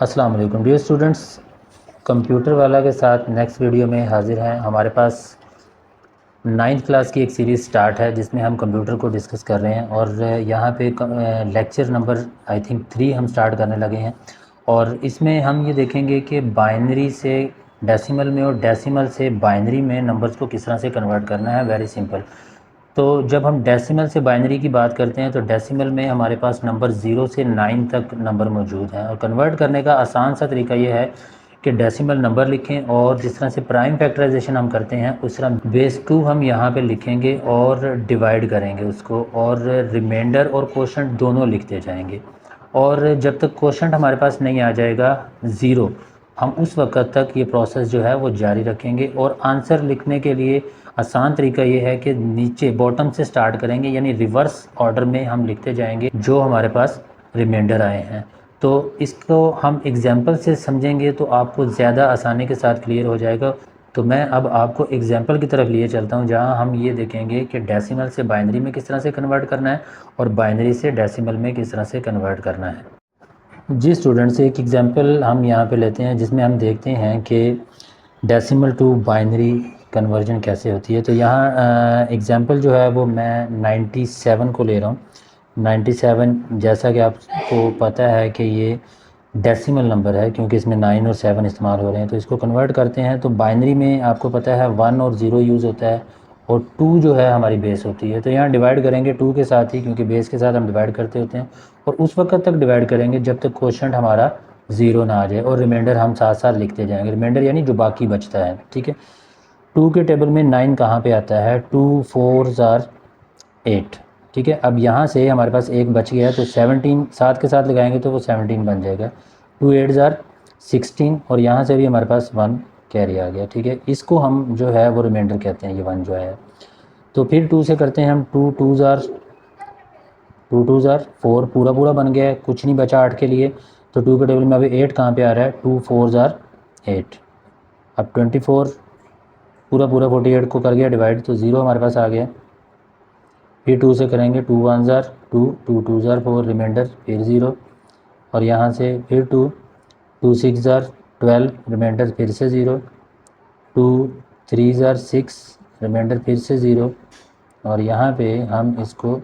अस्सलाम वालेकुम dear students, computer वाला के साथ नेक्स्ट वीडियो में हाज़िर हैं। हमारे पास 9th क्लास की एक सीरीज़ स्टार्ट है जिसमें हम कंप्यूटर को डिस्कस कर रहे हैं और यहाँ पे लेक्चर नंबर आई थिंक 3 हम स्टार्ट करने लगे हैं। और इसमें हम ये देखेंगे कि बाइनरी से डेसिमल में और डेसिमल से बाइनरी में नंबर्स को किस तरह से कन्वर्ट करना है। Very simple. तो जब हम डेसिमल से बाइनरी की बात करते हैं तो डेसिमल में हमारे पास नंबर 0 से 9 तक नंबर मौजूद हैं और कन्वर्ट करने का आसान सा तरीका ये है कि डेसिमल नंबर लिखें और जिस तरह से प्राइम फैक्टराइजेशन हम करते हैं उस तरह बेस 2 हम यहाँ पे लिखेंगे और डिवाइड करेंगे उसको, और रिमाइंडर और कोशंट दोनों लिखते जाएंगे। और जब तक कोशंट हमारे पास नहीं आ जाएगा 0, हम उस वक्त तक ये प्रोसेस जो है वो जारी रखेंगे। और आंसर लिखने के लिए आसान तरीका ये है कि नीचे बॉटम से स्टार्ट करेंगे, यानी रिवर्स ऑर्डर में हम लिखते जाएंगे जो हमारे पास रिमाइंडर आए हैं। तो इसको हम एग्जांपल से समझेंगे तो आपको ज़्यादा आसानी के साथ क्लियर हो जाएगा। तो मैं अब आपको एग्जांपल की तरफ लिए चलता हूं जहां हम ये देखेंगे कि डेसिमल से बाइनरी में किस तरह से कन्वर्ट करना है और बाइनरी से डेसिमल में किस तरह से कन्वर्ट करना है। जी स्टूडेंट्स, एक एग्जांपल हम यहाँ पे लेते हैं जिसमें हम देखते हैं कि डेसिमल टू बाइनरी कन्वर्जन कैसे होती है। तो यहाँ एग्जांपल जो है वो मैं 97 को ले रहा हूँ। 97 जैसा कि आपको पता है कि ये डेसिमल नंबर है क्योंकि इसमें 9 और 7 इस्तेमाल हो रहे हैं। तो इसको कन्वर्ट करते हैं तो बाइनरी में आपको पता है 1 और 0 यूज़ होता है और 2 जो है हमारी बेस होती है। तो यहाँ डिवाइड करेंगे 2 के साथ ही, क्योंकि बेस के साथ हम डिवाइड करते होते हैं। और उस वक्त तक डिवाइड करेंगे जब तक क्वोशंट हमारा 0 ना आ जाए, और रिमाइंडर हम साथ साथ लिखते जाएंगे। रिमाइंडर यानी जो बाकी बचता है, ठीक है। 2 के टेबल में 9 कहाँ पे आता है? 2 4 ज़ार 8, ठीक है। अब यहाँ से हमारे पास एक बच गया है तो 17 साथ के साथ लगाएंगे तो वो 17 बन जाएगा। 2 8 ज़ार 16, और यहाँ से भी हमारे पास 1 कैरी आ गया, ठीक है। इसको हम जो है वो रिमाइंडर कहते हैं, ये 1 जो है। तो फिर 2 से करते हैं हम 2 2 ज़ार 4, पूरा पूरा बन गया है, कुछ नहीं बचा 8 के लिए। तो 2 के टेबल में अभी 8 कहाँ पे आ रहा है? 2 4 ज़ार 8। अब 24 पूरा पूरा 48 को कर गया डिवाइड, तो 0 हमारे पास आ गया। फिर 2 से करेंगे 2 1 ज़ार 2, 2 2 ज़ार 4, रिमाइंडर फिर 0, और यहाँ से फिर 2 2 6 ज़ार 12, रिमाइंडर फिर से 0, 2 3 ज़ार 6, रिमाइंडर फिर से 0, और यहाँ पे हम इसको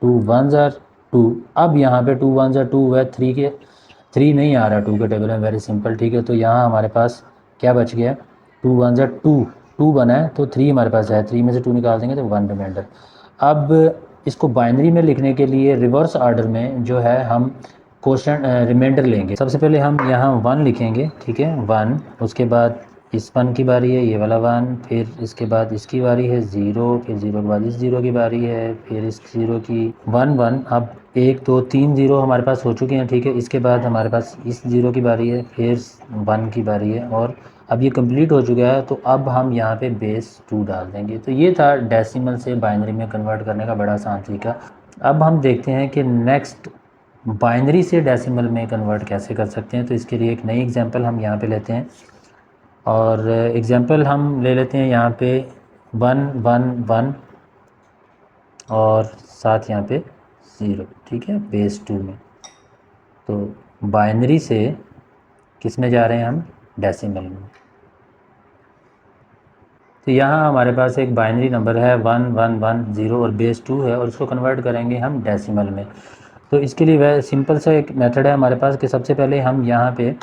2 1 ज़ार 2। अब यहाँ पे 2 1 ज़ार 2 है, 3 नहीं आ रहा 2 के टेबल में। वेरी सिंपल, ठीक है। तो यहाँ हमारे पास क्या बच गया? 2 1 ज़ार 2 बना है तो 3 हमारे पास है, 3 में से 2 निकाल देंगे तो 1 रिमाइंडर। अब इसको बाइनरी में लिखने के लिए रिवर्स ऑर्डर में जो है हम क्वोशंट रिमाइंडर लेंगे। सबसे पहले हम यहाँ 1 लिखेंगे, ठीक है, 1। उसके बाद इस 1 की बारी है, ये वाला 1। फिर इसके बाद इसकी बारी है 0, फिर 0 के बाद इस 0 की बारी है, फिर इस 0 की 1 1। अब 1 2 3 0 हमारे पास हो चुके हैं, ठीक है। इसके बाद हमारे पास इस 0 की बारी है, फिर 1 की बारी है, और अब ये कंप्लीट हो चुका है। तो अब हम यहाँ पे बेस 2 डाल देंगे। तो ये था डेसिमल से बाइनरी में कन्वर्ट करने का बड़ा आसान तरीका। अब हम देखते हैं कि नेक्स्ट बाइनरी से डेसिमल में कन्वर्ट कैसे कर सकते हैं। तो इसके लिए एक नई एग्जांपल हम यहाँ पे लेते हैं, और एग्जांपल हम ले लेते हैं यहाँ पे 1 1 1 और साथ यहाँ पे 0, ठीक है, बेस 2 में। तो बाइनरी से किस में जा रहे हैं हम? डेसिमल में। तो यहाँ हमारे पास एक बाइनरी नंबर है 1 1 1 0 और बेस 2 है, और इसको कन्वर्ट करेंगे हम डेसिमल में। तो इसके लिए वह सिंपल सा एक मेथड है हमारे पास कि सबसे पहले हम यहाँ पे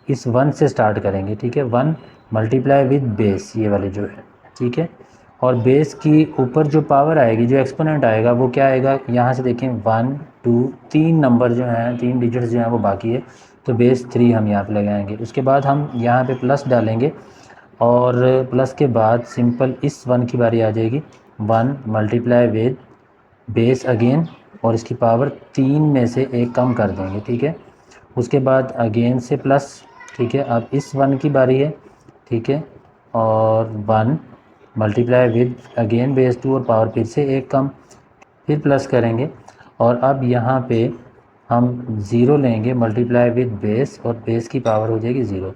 इस 1 से स्टार्ट करेंगे, ठीक है। 1 मल्टीप्लाई विद बेस, ये वाले जो है, ठीक है। और बेस की ऊपर जो पावर आएगी, जो एक्सपोनेंट आएगा, वो क्या आएगा? यहाँ से देखें 1 2 3 नंबर जो हैं, 3 डिजिट्स जो हैं वो बाकी है, तो बेस 3 हम यहाँ पे लगाएंगे। उसके बाद हम यहाँ पे प्लस डालेंगे, और प्लस के बाद सिंपल इस 1 की बारी आ जाएगी। 1 मल्टीप्लाई विद बेस अगेन, और इसकी पावर 3 में से 1 कम कर देंगे, ठीक है। उसके बाद अगेन से प्लस, ठीक है। अब इस 1 की बारी है, ठीक है, और 1 मल्टीप्लाई विद अगेन बेस 2 और पावर फिर से 1 कम, फिर प्लस करेंगे। और अब यहाँ पे हम 0 लेंगे मल्टीप्लाई विद बेस, और बेस की पावर हो जाएगी 0।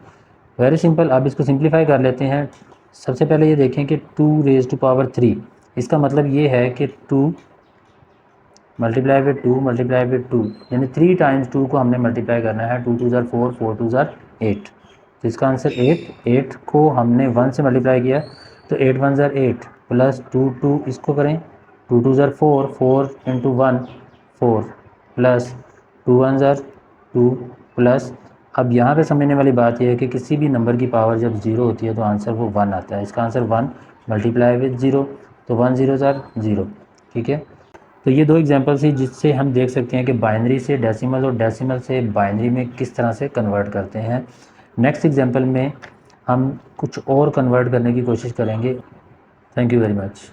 Very simple. अब इसको सिंप्लीफाई कर लेते हैं। सबसे पहले ये देखें कि 2 रेज़ टू पावर 3, इसका मतलब ये है कि 2 मल्टीप्लाई विद 2 मल्टीप्लाई विद 2, यानी 3 टाइम्स 2 को हमने मल्टीप्लाई करना है। 2 2 ज़ार 4, 4 2 ज़ार 8, तो इसका आंसर 8 को हमने 1 से मल्टीप्लाई किया तो 8 1 ज़ार 8 प्लस 2 2 इसको करें 2 2 ज़ार 4, 4 इंटू 1 4 प्लस 2 1 ज़ार 2 प्लस, अब यहाँ पे समझने वाली बात यह है कि किसी भी नंबर की पावर जब 0 होती है तो आंसर वो 1 आता है। इसका आंसर 1 मल्टीप्लाई विद 0, तो 1 0 ज़ार 0, ठीक है। तो ये दो एग्जांपल्स हैं जिससे हम देख सकते हैं कि बाइनरी से डेसिमल और डेसिमल से बाइनरी में किस तरह से कन्वर्ट करते हैं। नेक्स्ट एग्जांपल में हम कुछ और कन्वर्ट करने की कोशिश करेंगे। Thank you very much.